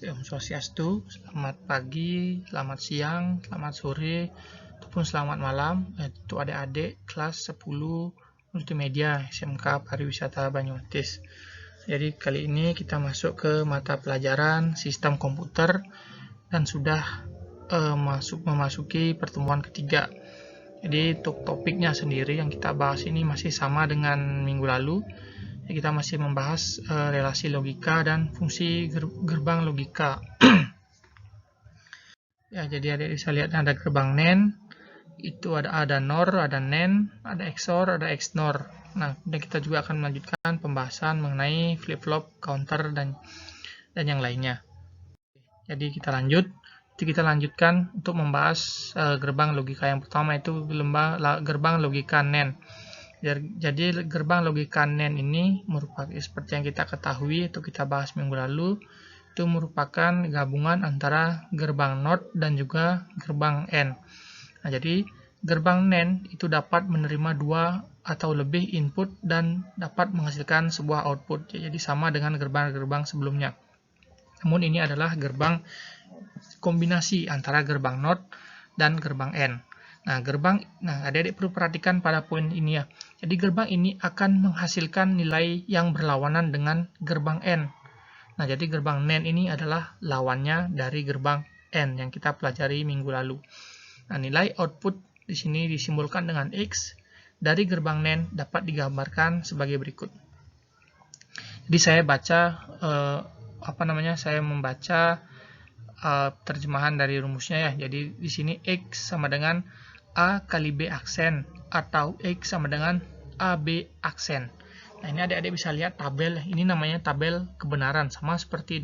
Om Swastiastu, selamat pagi, selamat siang, selamat sore, ataupun selamat malam untuk adik-adik kelas 10 Multimedia SMK Pariwisata Banyumatis. Jadi kali ini kita masuk ke mata pelajaran Sistem Komputer dan sudah memasuki pertemuan ketiga. Jadi untuk topiknya sendiri yang kita bahas ini masih sama dengan minggu lalu. Kita masih membahas relasi logika dan fungsi gerbang logika. Ya, jadi adik bisa lihat ada gerbang NAND, itu ada NOR, ada NAND, ada XOR, ada XNOR. Nah, kemudian kita juga akan melanjutkan pembahasan mengenai flip-flop, counter, dan yang lainnya. Jadi kita lanjutkan untuk membahas gerbang logika. Yang pertama itu gerbang logika NAND. Jadi gerbang logika NAND ini merupakan seperti yang kita ketahui atau kita bahas minggu lalu, itu merupakan gabungan antara gerbang NOT dan juga gerbang AND. Nah, jadi gerbang NAND itu dapat menerima dua atau lebih input dan dapat menghasilkan sebuah output. Jadi sama dengan gerbang-gerbang sebelumnya. Namun ini adalah gerbang kombinasi antara gerbang NOT dan gerbang AND. Nah, adik-adik perlu perhatikan pada poin ini ya. Jadi gerbang ini akan menghasilkan nilai yang berlawanan dengan gerbang AND. Nah, jadi gerbang NAND ini adalah lawannya dari gerbang AND yang kita pelajari minggu lalu. Nah, nilai output di sini disimbolkan dengan X dari gerbang NAND dapat digambarkan sebagai berikut. Jadi saya membaca terjemahan dari rumusnya ya. Jadi di sini X sama dengan A kali B aksen atau X sama dengan AB aksen. Nah, ini adik-adik bisa lihat tabel, ini namanya tabel kebenaran, sama seperti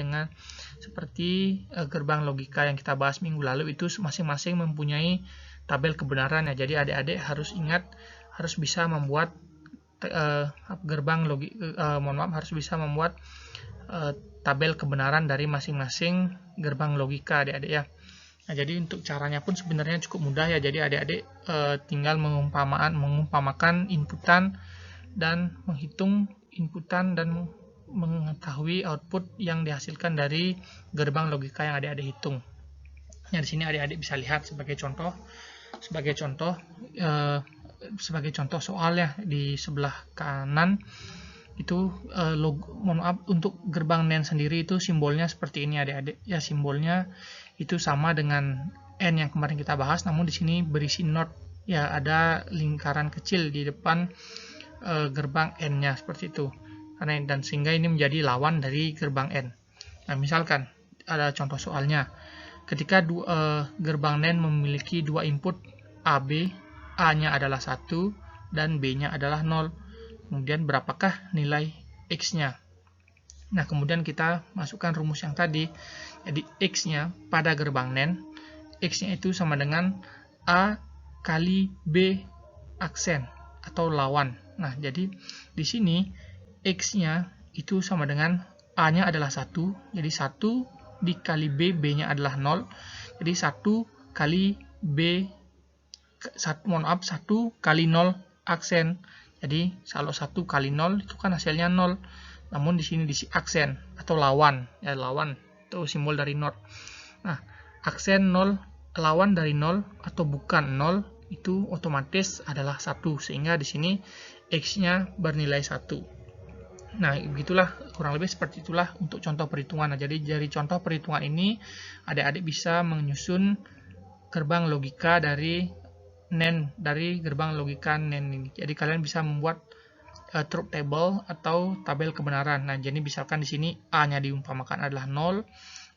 gerbang logika yang kita bahas minggu lalu, itu masing-masing mempunyai tabel kebenaran ya. Jadi adik-adik harus ingat, harus bisa membuat harus bisa membuat tabel kebenaran dari masing-masing gerbang logika adik-adik ya. Nah, jadi untuk caranya pun sebenarnya cukup mudah ya. Jadi adik-adik tinggal mengumpamakan inputan dan menghitung inputan dan mengetahui output yang dihasilkan dari gerbang logika yang adik-adik hitung. Nah, di sini adik-adik bisa lihat sebagai contoh soal ya, di sebelah kanan itu untuk gerbang NAND sendiri itu simbolnya seperti ini adik-adik ya. Simbolnya itu sama dengan N yang kemarin kita bahas, namun di sini berisi NOT ya, ada lingkaran kecil di depan gerbang N-nya seperti itu. Dan sehingga ini menjadi lawan dari gerbang N. Nah, misalkan ada contoh soalnya. Ketika gerbang NAND memiliki dua input AB, A-nya adalah 1 dan B-nya adalah 0. Kemudian berapakah nilai X-nya? Nah, kemudian kita masukkan rumus yang tadi. Jadi X-nya pada gerbang NAND, X-nya itu sama dengan A kali B aksen atau lawan. Nah, jadi di sini X-nya itu sama dengan A-nya adalah 1, jadi 1 dikali B, B-nya adalah 0. Jadi 1 kali 1 kali 0 aksen. Jadi kalau 1 kali 0 itu kan hasilnya 0. Namun di sini diisi aksen atau lawan. Ya, lawan itu simbol dari NOT. Nah, aksen 0, lawan dari 0 atau bukan 0 itu otomatis adalah 1, sehingga di sini X-nya bernilai 1. Nah, begitulah, kurang lebih seperti itulah untuk contoh perhitungan. Nah, jadi dari contoh perhitungan ini adik-adik bisa menyusun gerbang logika dari NAND, dari gerbang logika NAND ini. Jadi kalian bisa membuat truth table atau tabel kebenaran. Nah, jadi misalkan di sini A-nya diumpamakan adalah 0,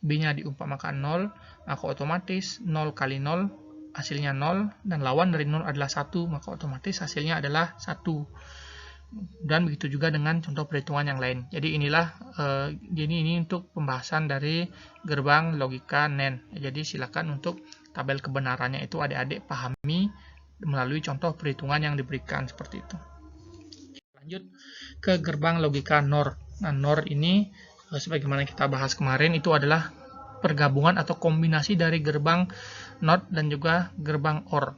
B-nya diumpamakan 0, maka otomatis 0 kali 0 hasilnya 0, dan lawan dari 0 adalah 1, maka otomatis hasilnya adalah 1. Dan begitu juga dengan contoh perhitungan yang lain. Jadi ini untuk pembahasan dari gerbang logika NAND. Jadi silakan untuk tabel kebenarannya itu adik-adik pahami melalui contoh perhitungan yang diberikan seperti itu. Lanjut ke gerbang logika NOR. Nah, NOR ini sebagaimana kita bahas kemarin itu adalah pergabungan atau kombinasi dari gerbang NOT dan juga gerbang OR.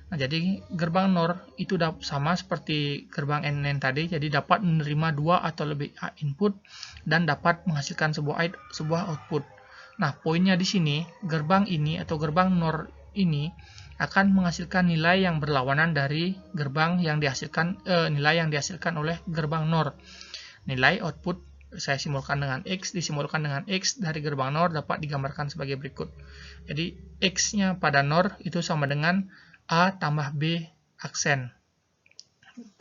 Nah, jadi gerbang NOR itu sama seperti gerbang NAND tadi, jadi dapat menerima dua atau lebih input dan dapat menghasilkan sebuah output. Nah, poinnya di sini, gerbang ini atau gerbang NOR ini akan menghasilkan nilai yang berlawanan dari gerbang yang dihasilkan nilai yang dihasilkan oleh gerbang NOR. Nilai output saya simbolkan dengan X, disimbolkan dengan X dari gerbang NOR dapat digambarkan sebagai berikut. Jadi X-nya pada NOR itu sama dengan A tambah B aksen.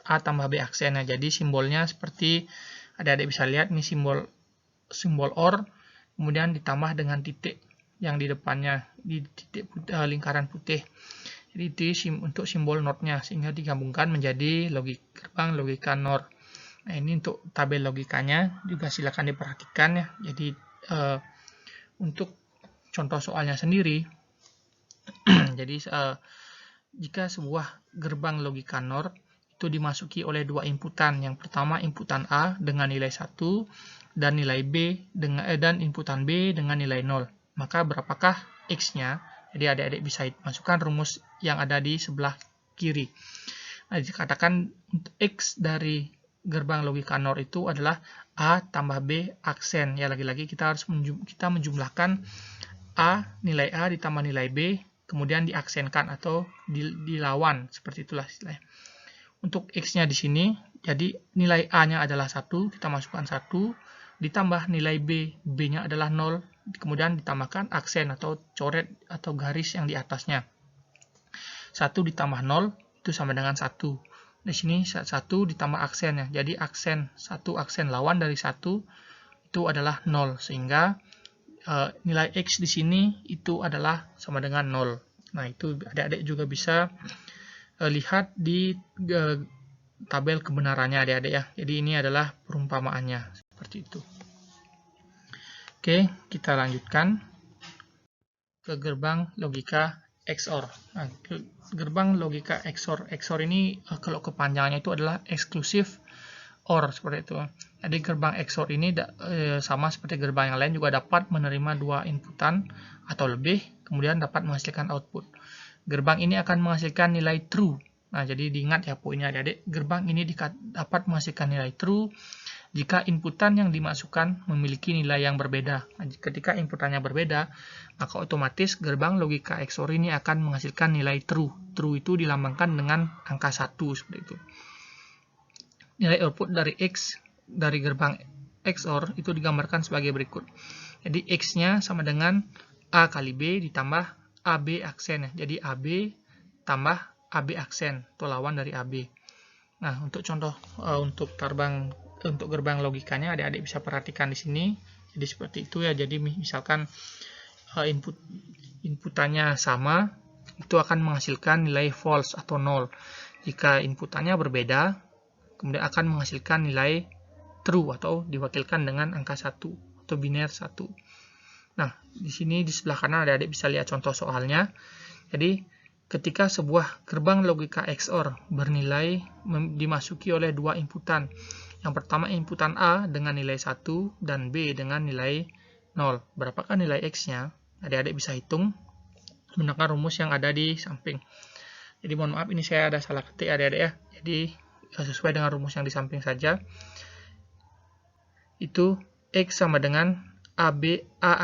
A tambah B aksen. Nah, jadi simbolnya seperti adik-adik bisa lihat ini simbol OR, kemudian ditambah dengan titik yang di depannya di titik lingkaran putih. Jadi itu untuk simbol NOR-nya sehingga digabungkan menjadi gerbang logika NOR. Nah, ini untuk tabel logikanya juga silakan diperhatikan ya. Jadi untuk contoh soalnya sendiri, jadi jika sebuah gerbang logika NOR itu dimasuki oleh dua inputan. Yang pertama inputan A dengan nilai 1 dan nilai B dan inputan B dengan nilai 0. Maka berapakah X-nya? Jadi adik-adik bisa masukkan rumus yang ada di sebelah kiri. Nah, dikatakan X dari gerbang logika NOR itu adalah A tambah B aksen. Ya, lagi-lagi kita harus menjumlahkan A, nilai A ditambah nilai B, kemudian diaksenkan atau dilawan. Seperti itulah istilahnya. Untuk X-nya di sini, jadi nilai A-nya adalah 1, kita masukkan 1, ditambah nilai B, B-nya adalah 0, kemudian ditambahkan aksen atau coret atau garis yang di atasnya. 1 ditambah 0 itu sama dengan 1. Di sini 1 ditambah aksen ya. Jadi aksen 1 aksen lawan dari 1 itu adalah 0 sehingga nilai X di sini itu adalah sama dengan 0. Nah, itu adik-adik juga bisa lihat di tabel kebenarannya adik-adik ya. Jadi ini adalah perumpamaannya seperti itu. Oke, kita lanjutkan ke gerbang logika XOR. Nah, gerbang logika XOR. XOR ini kalau kepanjangannya itu adalah eksklusif OR seperti itu. Jadi gerbang XOR ini sama seperti gerbang yang lain juga dapat menerima dua inputan atau lebih, kemudian dapat menghasilkan output. Gerbang ini akan menghasilkan nilai true. Nah, jadi diingat ya poinnya adik-adik. Gerbang ini dapat menghasilkan nilai true jika inputan yang dimasukkan memiliki nilai yang berbeda. Nah, ketika inputannya berbeda, maka otomatis gerbang logika XOR ini akan menghasilkan nilai true. True itu dilambangkan dengan angka 1 seperti itu. Nilai output dari X dari gerbang XOR itu digambarkan sebagai berikut. Jadi X-nya sama dengan A kali B ditambah AB aksen ya. Jadi AB tambah AB aksen atau lawan dari AB. Nah, untuk contoh untuk gerbang logikanya adik-adik bisa perhatikan di sini. Jadi seperti itu ya. Jadi misalkan inputannya sama, itu akan menghasilkan nilai false atau 0. Jika inputannya berbeda, kemudian akan menghasilkan nilai true atau diwakilkan dengan angka 1 atau biner 1. Nah, di sini di sebelah kanan adik-adik bisa lihat contoh soalnya. Jadi, ketika sebuah gerbang logika XOR bernilai dimasuki oleh dua inputan. Yang pertama inputan A dengan nilai 1 dan B dengan nilai 0. Berapakah nilai X-nya? Adik-adik bisa hitung menggunakan rumus yang ada di samping. Jadi mohon maaf ini saya ada salah ketik adik-adik ya. Jadi sesuai dengan rumus yang di samping saja. Itu X sama dengan A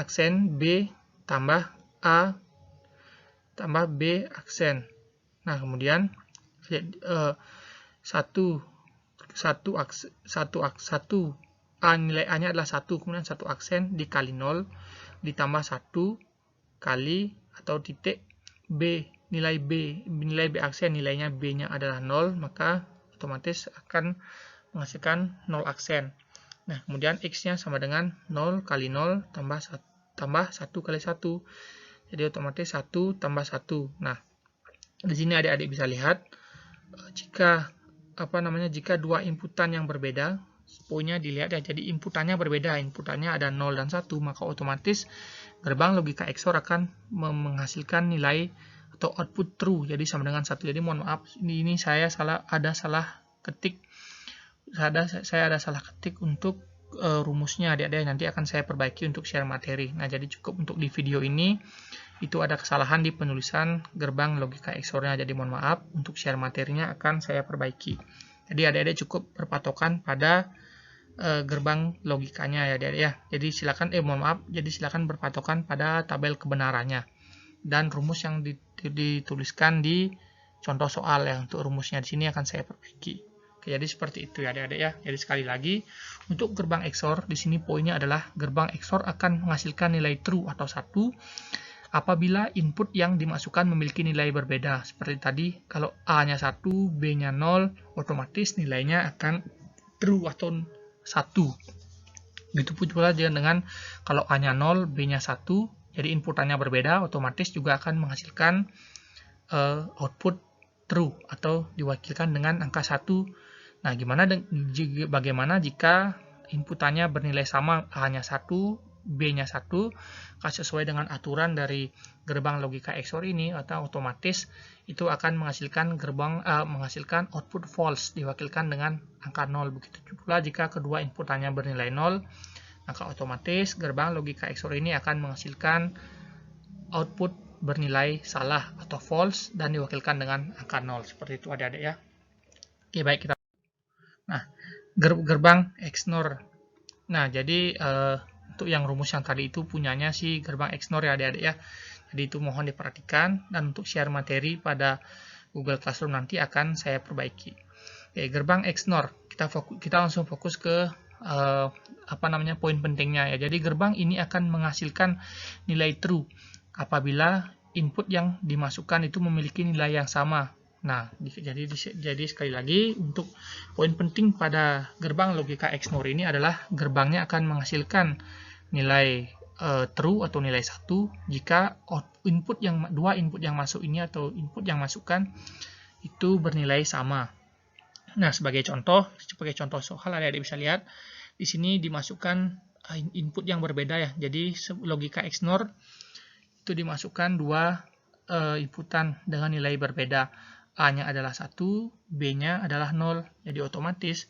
aksen B tambah A tambah B aksen. Nah, kemudian A nilai A-nya adalah 1, kemudian 1 aksen dikali 0 ditambah 1 kali atau titik B nilai B aksen, nilainya B-nya adalah 0, maka otomatis akan menghasilkan 0 aksen. Nah, kemudian X-nya sama dengan 0 kali 0 tambah 1 kali 1. Jadi otomatis 1 tambah 1. Nah, di sini adik-adik bisa lihat jika dua inputan yang berbeda, poinnya dilihat ya. Jadi inputannya berbeda, inputannya ada 0 dan 1, maka otomatis gerbang logika XOR akan menghasilkan nilai atau output true. Jadi sama dengan 1. Jadi mohon maaf, ini saya ada salah ketik. Saya ada salah ketik untuk rumusnya adik-adik, nanti akan saya perbaiki untuk share materi. Nah, jadi cukup untuk di video ini itu ada kesalahan di penulisan gerbang logika XOR-nya. Jadi mohon maaf, untuk share materinya akan saya perbaiki. Jadi adik-adik cukup berpatokan pada gerbang logikanya ya adik-adik ya. Jadi silakan berpatokan pada tabel kebenarannya dan rumus yang dituliskan di contoh soal ya. Untuk rumusnya di sini akan saya perbaiki. Oke, jadi seperti itu ya adik-adik ya. Jadi sekali lagi untuk gerbang XOR di sini poinnya adalah gerbang XOR akan menghasilkan nilai true atau 1 apabila input yang dimasukkan memiliki nilai berbeda. Seperti tadi, kalau A-nya 1, B-nya 0, otomatis nilainya akan true atau 1. Begitupun pula dengan kalau A-nya 0, B-nya 1, jadi inputannya berbeda, otomatis juga akan menghasilkan output true atau diwakilkan dengan angka 1. Nah, bagaimana jika inputannya bernilai sama, A-nya 1, B-nya 1, sesuai dengan aturan dari gerbang logika XOR ini, atau otomatis itu akan menghasilkan menghasilkan output false diwakilkan dengan angka 0. Begitu pula jika kedua inputannya bernilai 0, maka otomatis gerbang logika XOR ini akan menghasilkan output bernilai salah atau false dan diwakilkan dengan angka 0. Seperti itu adik-adik ya. Oke, baik, kita. Nah, gerbang XNOR. Nah, jadi untuk yang rumus yang tadi itu punyanya si gerbang XNOR ya adik-adik ya. Jadi itu mohon diperhatikan, dan untuk share materi pada Google Classroom nanti akan saya perbaiki. Oke, gerbang XNOR. Kita langsung fokus ke poin pentingnya ya. Jadi gerbang ini akan menghasilkan nilai true apabila input yang dimasukkan itu memiliki nilai yang sama. Nah, jadi sekali lagi untuk poin penting pada gerbang logika XNOR ini adalah gerbangnya akan menghasilkan nilai true atau nilai 1 jika dua input yang masuk ini atau input yang masukkan itu bernilai sama. Nah, sebagai contoh soal adik-adik bisa lihat di sini dimasukkan input yang berbeda ya. Jadi logika XNOR itu dimasukkan dua inputan dengan nilai berbeda. A-nya adalah 1, B-nya adalah 0. Jadi otomatis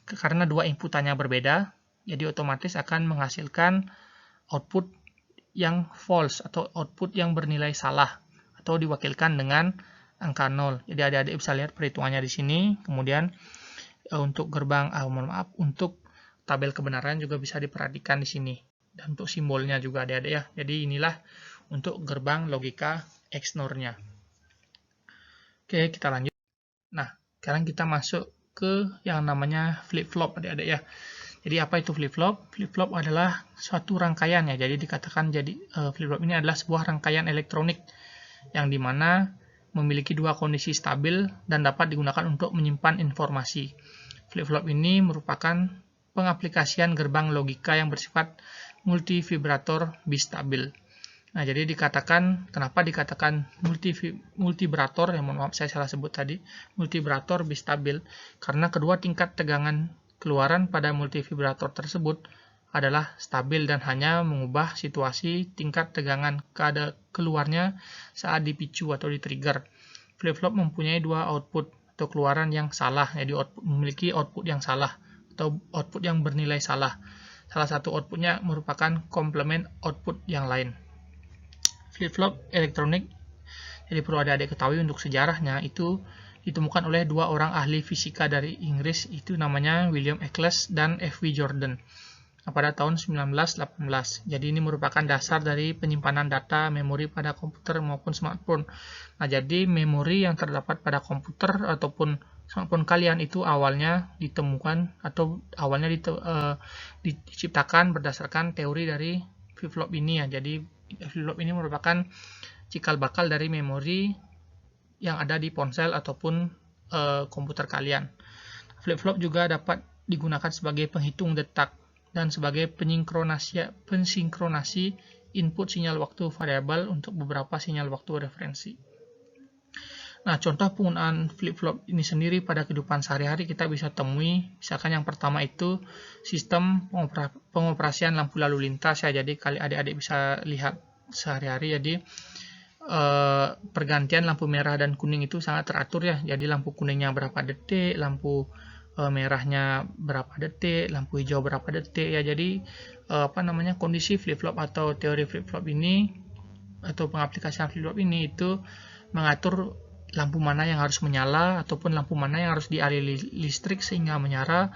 karena dua inputannya berbeda, jadi otomatis akan menghasilkan output yang false atau output yang bernilai salah atau diwakilkan dengan angka 0. Jadi adik-adik bisa lihat perhitungannya di sini. Kemudian untuk untuk tabel kebenaran juga bisa diperhatikan di sini. Dan untuk simbolnya juga adik-adik ya. Jadi inilah untuk gerbang logika XNOR-nya. Oke, kita lanjut. Nah, sekarang kita masuk ke yang namanya flip-flop adik-adik ya. Jadi apa itu flip-flop? Flip-flop adalah suatu rangkaian ya. Jadi dikatakan flip-flop ini adalah sebuah rangkaian elektronik yang dimana memiliki dua kondisi stabil dan dapat digunakan untuk menyimpan informasi. Flip-flop ini merupakan pengaplikasian gerbang logika yang bersifat multivibrator bistabil. Nah, jadi kenapa dikatakan multivibrator, ya mohon maaf saya salah sebut tadi, multivibrator bistabil, karena kedua tingkat tegangan keluaran pada multivibrator tersebut adalah stabil dan hanya mengubah situasi tingkat tegangan keluarnya saat dipicu atau di-trigger. Flip-flop mempunyai dua output atau keluaran yang salah, jadi memiliki output yang salah atau output yang bernilai salah. Salah satu outputnya merupakan komplement output yang lain. Flip-flop elektronik, jadi perlu adik-adik ketahui untuk sejarahnya, itu ditemukan oleh dua orang ahli fisika dari Inggris, itu namanya William Eccles dan F.W. Jordan pada tahun 1918. Jadi ini merupakan dasar dari penyimpanan data memori pada komputer maupun smartphone. Nah, jadi memori yang terdapat pada komputer ataupun smartphone kalian itu awalnya ditemukan atau awalnya diciptakan berdasarkan teori dari flip-flop ini ya. Jadi flip-flop ini merupakan cikal bakal dari memori yang ada di ponsel ataupun komputer kalian. Flip-flop juga dapat digunakan sebagai penghitung detak dan sebagai pensinkronasi input sinyal waktu variabel untuk beberapa sinyal waktu referensi. Nah, contoh penggunaan flip-flop ini sendiri pada kehidupan sehari-hari kita bisa temui, misalkan yang pertama itu sistem pengoperasian lampu lalu lintas ya. Jadi kali adik-adik bisa lihat sehari-hari, jadi pergantian lampu merah dan kuning itu sangat teratur ya. Jadi lampu kuningnya berapa detik, lampu merahnya berapa detik, lampu hijau berapa detik ya. Jadi kondisi flip-flop atau teori flip-flop ini atau pengaplikasian flip-flop ini itu mengatur lampu mana yang harus menyala ataupun lampu mana yang harus dialiri listrik sehingga menyala,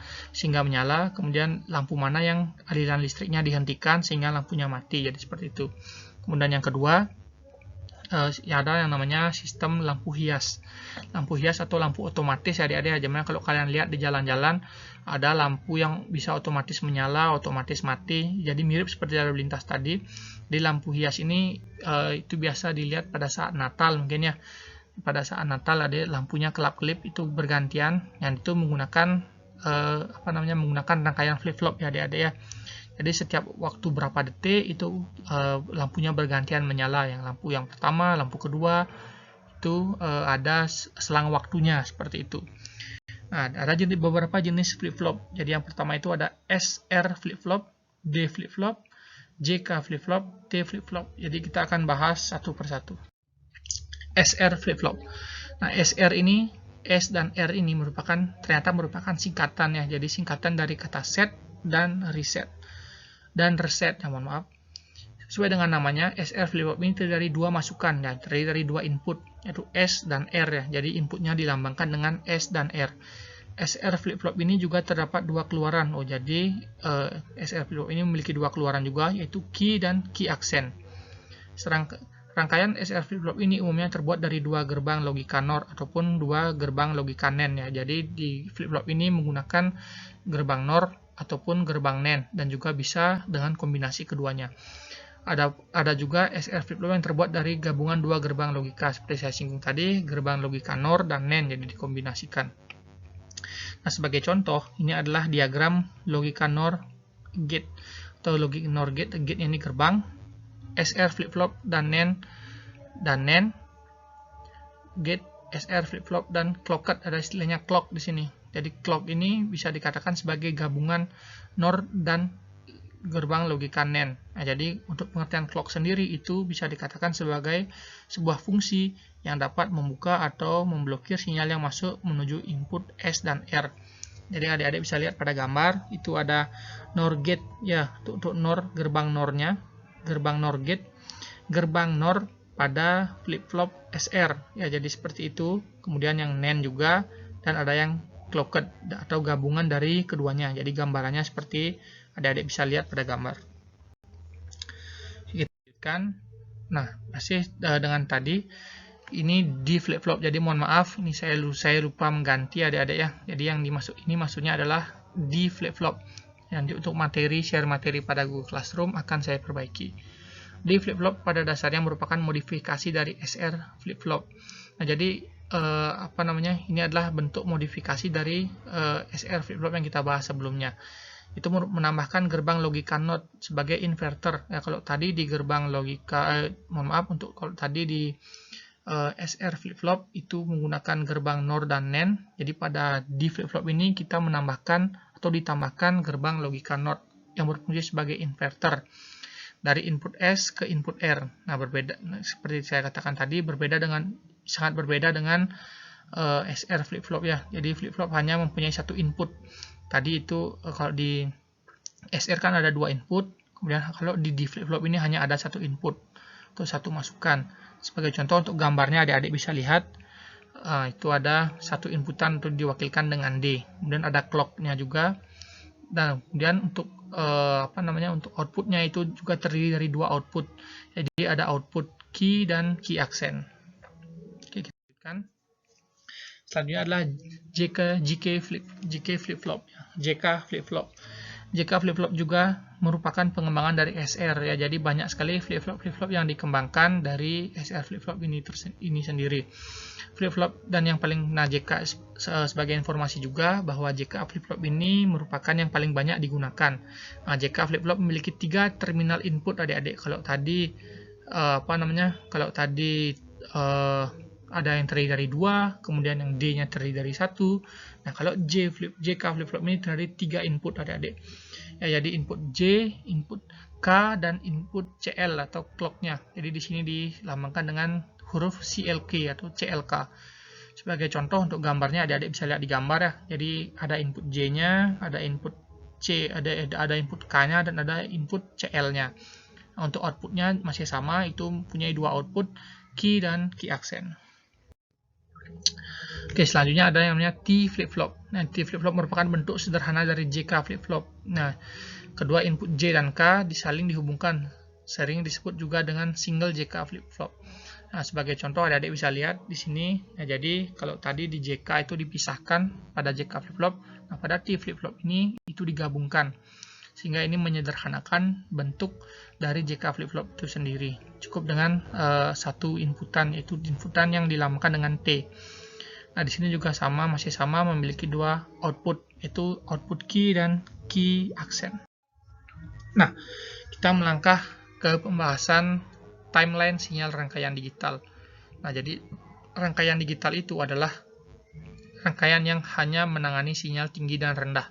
kemudian lampu mana yang aliran listriknya dihentikan sehingga lampunya mati. Jadi seperti itu. Kemudian yang kedua, ada yang namanya sistem lampu hias. Lampu hias atau lampu otomatis ya adik-adik. Jadi kalau kalian lihat di jalan-jalan ada lampu yang bisa otomatis menyala, otomatis mati. Jadi mirip seperti lalu lintas tadi. Di lampu hias ini itu biasa dilihat pada saat Natal mungkin ya. Pada saat Natal ada lampunya kelap-kelip itu bergantian, yang itu menggunakan menggunakan rangkaian flip-flop ya adik-adik ya. Jadi setiap waktu berapa detik itu lampunya bergantian menyala. Yang lampu yang pertama, lampu kedua itu ada selang waktunya seperti itu. Nah, ada beberapa jenis flip-flop. Jadi yang pertama itu ada SR flip-flop, D flip-flop, JK flip-flop, T flip-flop. Jadi kita akan bahas satu persatu. SR flip-flop. Nah, SR ini, S dan R ini ternyata merupakan singkatan ya. Jadi singkatan dari kata set dan reset. Mohon maaf. Sesuai dengan namanya, SR flip-flop ini terdiri dari dua masukan ya, terdiri dari dua input, yaitu S dan R ya. Jadi inputnya dilambangkan dengan S dan R. SR flip-flop ini juga terdapat dua keluaran. Jadi SR flip-flop ini memiliki dua keluaran juga, yaitu key dan key accent. Rangkaian SR flip-flop ini umumnya terbuat dari dua gerbang logika NOR ataupun dua gerbang logika NAND ya. Jadi di flip-flop ini menggunakan gerbang NOR ataupun gerbang NAND dan juga bisa dengan kombinasi keduanya. Ada juga SR flip-flop yang terbuat dari gabungan dua gerbang logika seperti saya singgung tadi, gerbang logika NOR dan NAND, jadi dikombinasikan. Nah, sebagai contoh, ini adalah diagram logika NOR gate atau logika NOR gate. Gate ini gerbang, SR flip-flop dan NAND gate, SR flip-flop dan clocked, ada istilahnya clock di sini. Jadi clock ini bisa dikatakan sebagai gabungan NOR dan gerbang logika NAND. Nah, jadi untuk pengertian clock sendiri itu bisa dikatakan sebagai sebuah fungsi yang dapat membuka atau memblokir sinyal yang masuk menuju input S dan R. Jadi adik-adik bisa lihat pada gambar itu ada NOR gate ya, untuk NOR gerbang NOR-nya, gerbang NOR gate, gerbang NOR pada flip-flop SR ya, jadi seperti itu. Kemudian yang NAND juga, dan ada yang clocked atau gabungan dari keduanya. Jadi gambarannya seperti adik-adik bisa lihat pada gambar. Nah, masih dengan tadi ini di flip-flop. Jadi mohon maaf, ini saya lupa mengganti adik-adik ya. Jadi yang ini maksudnya adalah di flip-flop. Nanti untuk share materi pada Google Classroom akan saya perbaiki. Di flip-flop pada dasarnya merupakan modifikasi dari SR flip-flop. Nah, jadi ini adalah bentuk modifikasi dari SR flip-flop yang kita bahas sebelumnya. Itu menambahkan gerbang logika NOT sebagai inverter. Ya, kalau tadi di gerbang logika, kalau tadi di SR flip-flop itu menggunakan gerbang NOR dan NAND. Jadi pada di flip-flop ini kita menambahkan atau ditambahkan gerbang logika NOT yang berfungsi sebagai inverter dari input S ke input R. Nah, seperti saya katakan tadi, sangat berbeda dengan SR flip-flop ya. Jadi flip-flop hanya mempunyai satu input. Tadi itu kalau di SR kan ada dua input, kemudian kalau di flip-flop ini hanya ada satu input atau satu masukan. Sebagai contoh untuk gambarnya adik-adik bisa lihat itu ada satu inputan untuk diwakilkan dengan D. Kemudian ada clock-nya juga. Dan kemudian untuk untuk outputnya itu juga terdiri dari dua output. Jadi ada output key dan key accent. Oke, kita lihatkan. Selanjutnya adalah JK flip-flop. JK flip-flop. JK flip-flop juga merupakan pengembangan dari SR ya. Jadi banyak sekali flip-flop yang dikembangkan dari SR flip-flop ini sendiri. Flip-flop dan yang paling JK sebagai informasi juga bahwa JK flip-flop ini merupakan yang paling banyak digunakan. Nah, JK flip-flop memiliki 3 terminal input adik-adik. Kalau tadi ada yang terdiri dari 2, kemudian yang D-nya terdiri dari 1. Nah, kalau JK flip-flop ini terdiri dari 3 input adik-adik. Ya, jadi input J, input K, dan input CL atau clock-nya. Jadi di sini dilambangkan dengan huruf CLK atau CLK. Sebagai contoh untuk gambarnya adik-adik bisa lihat di gambar ya. Jadi ada input J-nya, ada input C, ada input K-nya, dan ada input CL-nya. Nah, untuk outputnya masih sama, itu mempunyai 2 output, key dan key accent. Oke, selanjutnya ada yang namanya T flip-flop. Nah, T flip-flop merupakan bentuk sederhana dari JK flip-flop. Nah, kedua input J dan K saling dihubungkan, sering disebut juga dengan single JK flip-flop. Nah, sebagai contoh adik-adik bisa lihat di sini. Nah, jadi kalau tadi di JK itu dipisahkan pada JK flip-flop, nah pada T flip-flop ini itu digabungkan. Sehingga ini menyederhanakan bentuk dari JK flip-flop itu sendiri. Cukup dengan satu inputan, yaitu inputan yang dilambangkan dengan T. Nah, di sini juga sama, masih sama, memiliki dua output, yaitu output key dan key accent. Nah, kita melangkah ke pembahasan timeline sinyal rangkaian digital. Nah, jadi rangkaian digital itu adalah rangkaian yang hanya menangani sinyal tinggi dan rendah.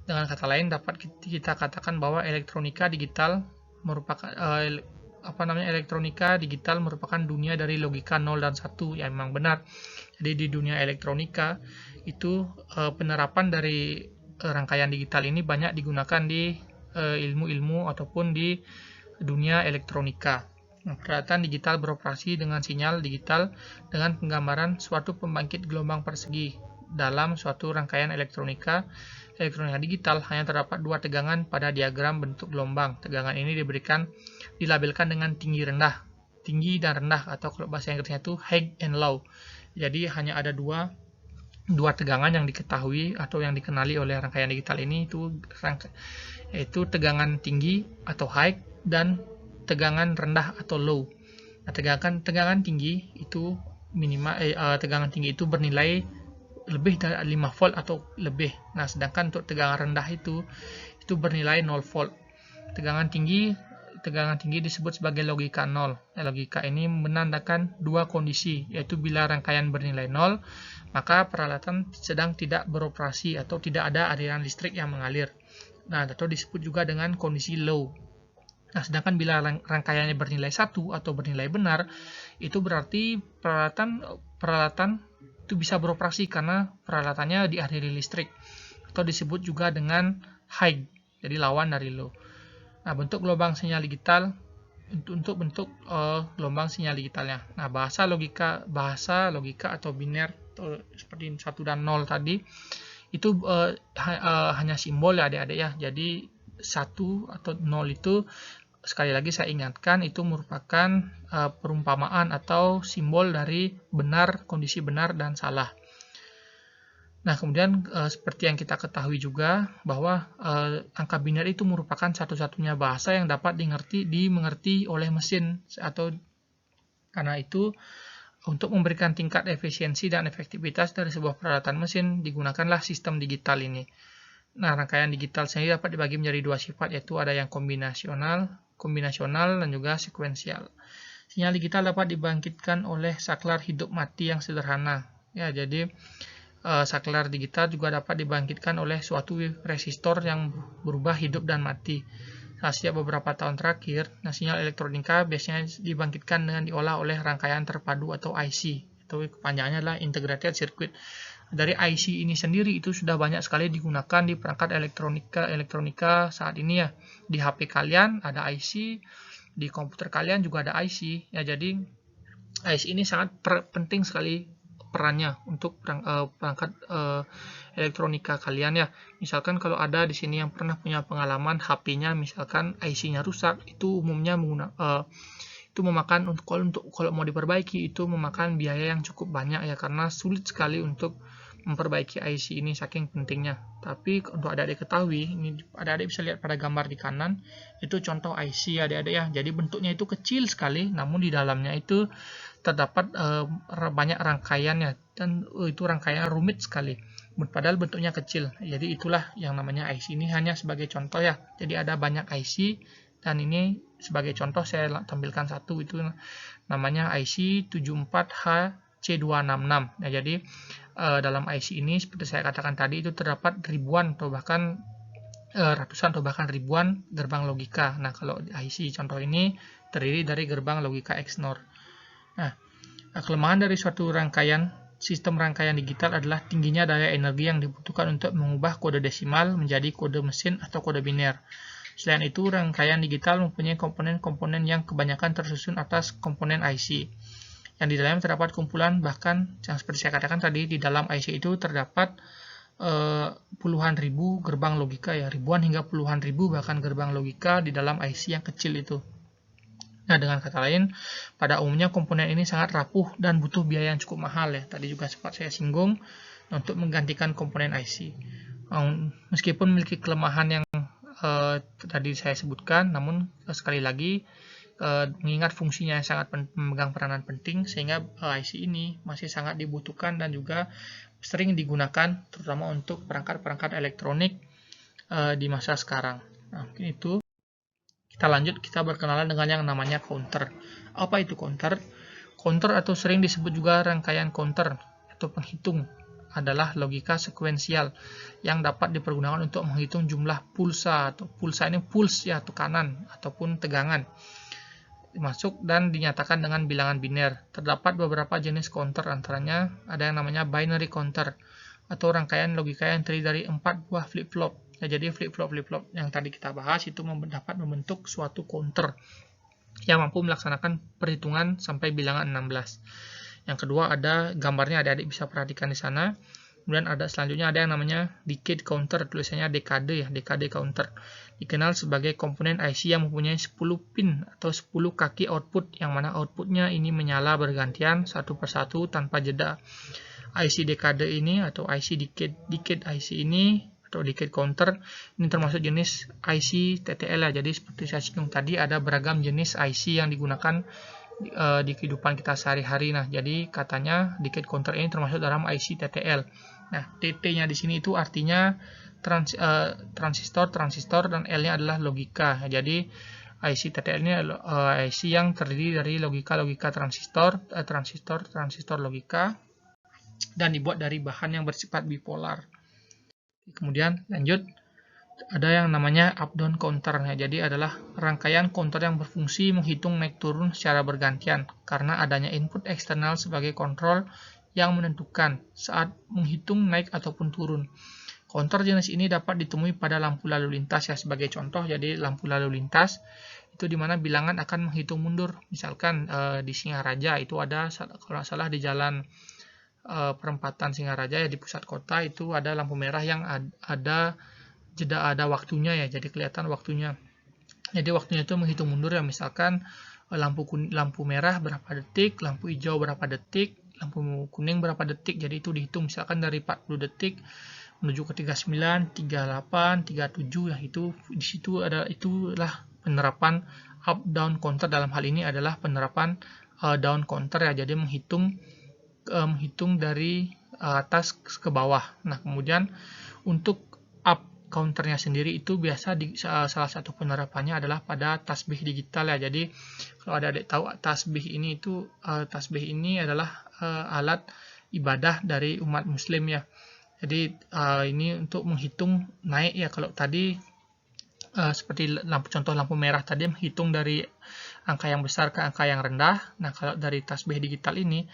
Dengan kata lain, dapat kita katakan bahwa elektronika digital merupakan elektronika digital merupakan dunia dari logika 0 dan 1, yang memang benar. Jadi di dunia elektronika itu penerapan dari rangkaian digital ini banyak digunakan di ilmu-ilmu ataupun di dunia elektronika. Nah, peralatan digital beroperasi dengan sinyal digital dengan penggambaran suatu pembangkit gelombang persegi. Dalam suatu rangkaian elektronika digital hanya terdapat dua tegangan pada diagram bentuk gelombang. Tegangan ini dilabelkan dengan tinggi dan rendah, atau kalau bahasa Inggrisnya itu high and low. Jadi hanya ada dua tegangan yang diketahui atau yang dikenali oleh rangkaian digital ini, yaitu tegangan tinggi atau high dan tegangan rendah atau low. Nah, tegangan tinggi itu bernilai lebih dari 5 volt atau lebih. Nah, sedangkan untuk tegangan rendah itu bernilai 0 volt. Tegangan tinggi disebut sebagai logika 0. Nah, logika ini menandakan dua kondisi, yaitu bila rangkaian bernilai 0, maka peralatan sedang tidak beroperasi atau tidak ada aliran listrik yang mengalir. Nah, atau disebut juga dengan kondisi low. Nah, sedangkan bila rangkaiannya bernilai 1 atau bernilai benar, itu berarti peralatan itu bisa beroperasi karena peralatannya dialiri listrik, atau disebut juga dengan high, jadi lawan dari low. Nah, bentuk gelombang sinyal digital untuk bentuk gelombang sinyal digitalnya. Nah, bahasa logika atau biner atau seperti 1 dan 0 tadi itu hanya simbol ya adik-adik ya. Jadi 1 atau 0 itu, sekali lagi saya ingatkan, itu merupakan perumpamaan atau simbol dari kondisi benar dan salah. Nah, kemudian seperti yang kita ketahui juga bahwa angka biner itu merupakan satu-satunya bahasa yang dapat dimengerti oleh mesin, atau karena itu untuk memberikan tingkat efisiensi dan efektivitas dari sebuah peralatan mesin digunakanlah sistem digital ini. Nah, rangkaian digital sendiri dapat dibagi menjadi dua sifat, yaitu ada yang kombinasional dan juga sekuensial. Sinyal digital dapat dibangkitkan oleh saklar hidup mati yang sederhana. Ya, jadi saklar digital juga dapat dibangkitkan oleh suatu resistor yang berubah hidup dan mati. Nah, setiap beberapa tahun terakhir, sinyal elektronika biasanya dibangkitkan dengan diolah oleh rangkaian terpadu atau IC. Itu kepanjangannya adalah Integrated Circuit. Dari IC ini sendiri itu sudah banyak sekali digunakan di perangkat elektronika saat ini ya. Di HP kalian ada IC, di komputer kalian juga ada IC. Ya, jadi IC ini sangat penting sekali perannya untuk perangkat elektronika kalian ya. Misalkan kalau ada di sini yang pernah punya pengalaman HP-nya misalkan IC-nya rusak, itu umumnya itu memakan kalau mau diperbaiki itu memakan biaya yang cukup banyak ya, karena sulit sekali untuk memperbaiki IC ini saking pentingnya. Tapi untuk adik-adik ketahui, ini adik-adik bisa lihat pada gambar di kanan, itu contoh IC adik-adik ya. Jadi bentuknya itu kecil sekali, namun di dalamnya itu terdapat banyak rangkaiannya, dan itu rangkaian rumit sekali. Padahal bentuknya kecil. Jadi itulah yang namanya IC. Ini hanya sebagai contoh ya. Jadi ada banyak IC, dan ini sebagai contoh saya tampilkan satu, itu namanya IC 74HC266. Nah, jadi dalam IC ini seperti saya katakan tadi itu terdapat ribuan atau bahkan ratusan atau bahkan ribuan gerbang logika. Nah, kalau IC contoh ini terdiri dari gerbang logika XNOR. Nah, kelemahan dari suatu sistem rangkaian digital adalah tingginya daya energi yang dibutuhkan untuk mengubah kode desimal menjadi kode mesin atau kode biner. Selain itu, rangkaian digital mempunyai komponen-komponen yang kebanyakan tersusun atas komponen IC. yang di dalamnya terdapat kumpulan, bahkan yang seperti saya katakan tadi, di dalam IC itu terdapat puluhan ribu gerbang logika ya, ribuan hingga puluhan ribu bahkan gerbang logika di dalam IC yang kecil itu. Nah, dengan kata lain, pada umumnya komponen ini sangat rapuh dan butuh biaya yang cukup mahal ya. Tadi juga sempat saya singgung untuk menggantikan komponen IC. Meskipun memiliki kelemahan yang tadi saya sebutkan, namun sekali lagi mengingat fungsinya yang sangat memegang peranan penting, sehingga IC ini masih sangat dibutuhkan dan juga sering digunakan terutama untuk perangkat-perangkat elektronik di masa sekarang. Nah, mungkin itu. Kita lanjut, kita berkenalan dengan yang namanya counter. Apa itu counter? Counter atau sering disebut juga rangkaian counter atau penghitung adalah logika sekuensial yang dapat dipergunakan untuk menghitung jumlah pulsa, atau pulsa ini pulse ya, tekanan ataupun tegangan masuk dan dinyatakan dengan bilangan biner. Terdapat beberapa jenis counter, antaranya ada yang namanya binary counter atau rangkaian logika yang terdiri dari 4 buah flip-flop. Ya, jadi flip-flop yang tadi kita bahas itu dapat membentuk suatu counter yang mampu melaksanakan perhitungan sampai bilangan 16. Yang kedua ada gambarnya, adik-adik bisa perhatikan di sana. Kemudian ada selanjutnya ada yang namanya decade counter, tulisannya dekade ya, decade counter. Dikenal sebagai komponen IC yang mempunyai 10 pin atau 10 kaki output, yang mana outputnya ini menyala bergantian satu persatu tanpa jeda. IC dekade ini atau IC decade IC ini atau decade counter ini termasuk jenis IC TTL ya. Jadi seperti saya singgung tadi, ada beragam jenis IC yang digunakan di kehidupan kita sehari-hari. Nah, jadi katanya decade counter ini termasuk dalam IC TTL. Nah, TT-nya di sini itu artinya transistor, dan L-nya adalah logika. Jadi IC TTL ini IC yang terdiri dari logika transistor logika, dan dibuat dari bahan yang bersifat bipolar. Kemudian lanjut, ada yang namanya up-down counter. Jadi adalah rangkaian counter yang berfungsi menghitung naik turun secara bergantian karena adanya input eksternal sebagai kontrol yang menentukan saat menghitung naik ataupun turun. Counter jenis ini dapat ditemui pada lampu lalu lintas ya, sebagai contoh. Jadi lampu lalu lintas itu dimana bilangan akan menghitung mundur. Misalkan di Singaraja itu ada, kalau nggak salah di jalan perempatan Singaraja ya, di pusat kota itu ada lampu merah yang ada waktunya ya, jadi kelihatan waktunya. Jadi waktunya itu menghitung mundur ya, misalkan lampu merah berapa detik, lampu hijau berapa detik, lampu kuning berapa detik. Jadi itu dihitung misalkan dari 40 detik menuju ke 39, 38, 37 ya, itu di situ itulah penerapan up down counter. Dalam hal ini adalah penerapan down counter ya, jadi menghitung dari atas ke bawah. Nah, kemudian untuk up counternya sendiri itu biasa salah satu penerapannya adalah pada tasbih digital ya. Jadi kalau adik-adik tahu tasbih ini adalah alat ibadah dari umat muslim ya. Jadi ini untuk menghitung naik ya. Kalau tadi seperti contoh lampu merah tadi menghitung dari angka yang besar ke angka yang rendah. Nah, kalau dari tasbih digital ini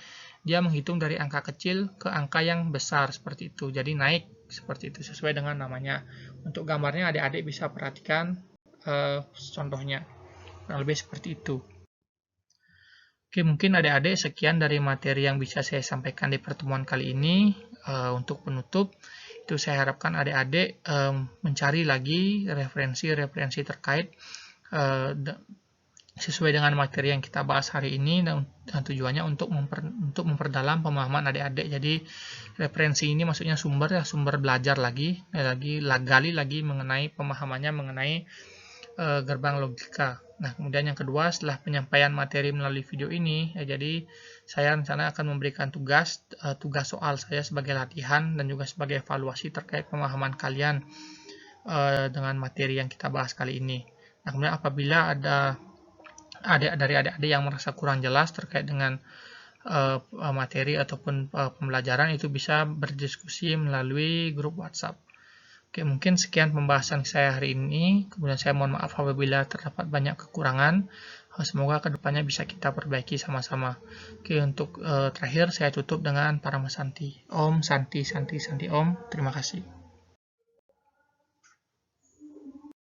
dia menghitung dari angka kecil ke angka yang besar seperti itu. Jadi naik seperti itu sesuai dengan namanya. Untuk gambarnya adik-adik bisa perhatikan contohnya. Kurang lebih seperti itu. Oke, mungkin adik-adik sekian dari materi yang bisa saya sampaikan di pertemuan kali ini. Untuk penutup, itu saya harapkan adik-adik mencari lagi referensi-referensi terkait sesuai dengan materi yang kita bahas hari ini, dan tujuannya untuk memperdalam pemahaman adik-adik. Jadi referensi ini maksudnya sumber belajar gali lagi mengenai pemahamannya mengenai gerbang logika. Nah, kemudian yang kedua, setelah penyampaian materi melalui video ini ya, jadi saya rencana akan memberikan tugas soal saya sebagai latihan dan juga sebagai evaluasi terkait pemahaman kalian dengan materi yang kita bahas kali ini. Nah, kemudian apabila ada adik-adik yang merasa kurang jelas terkait dengan materi ataupun pembelajaran, itu bisa berdiskusi melalui grup WhatsApp. Oke, mungkin sekian pembahasan saya hari ini. Kemudian saya mohon maaf apabila terdapat banyak kekurangan. Semoga kedepannya bisa kita perbaiki sama-sama. Oke, untuk terakhir saya tutup dengan Parama Santi. Om Santi Santi Santi Om. Terima kasih.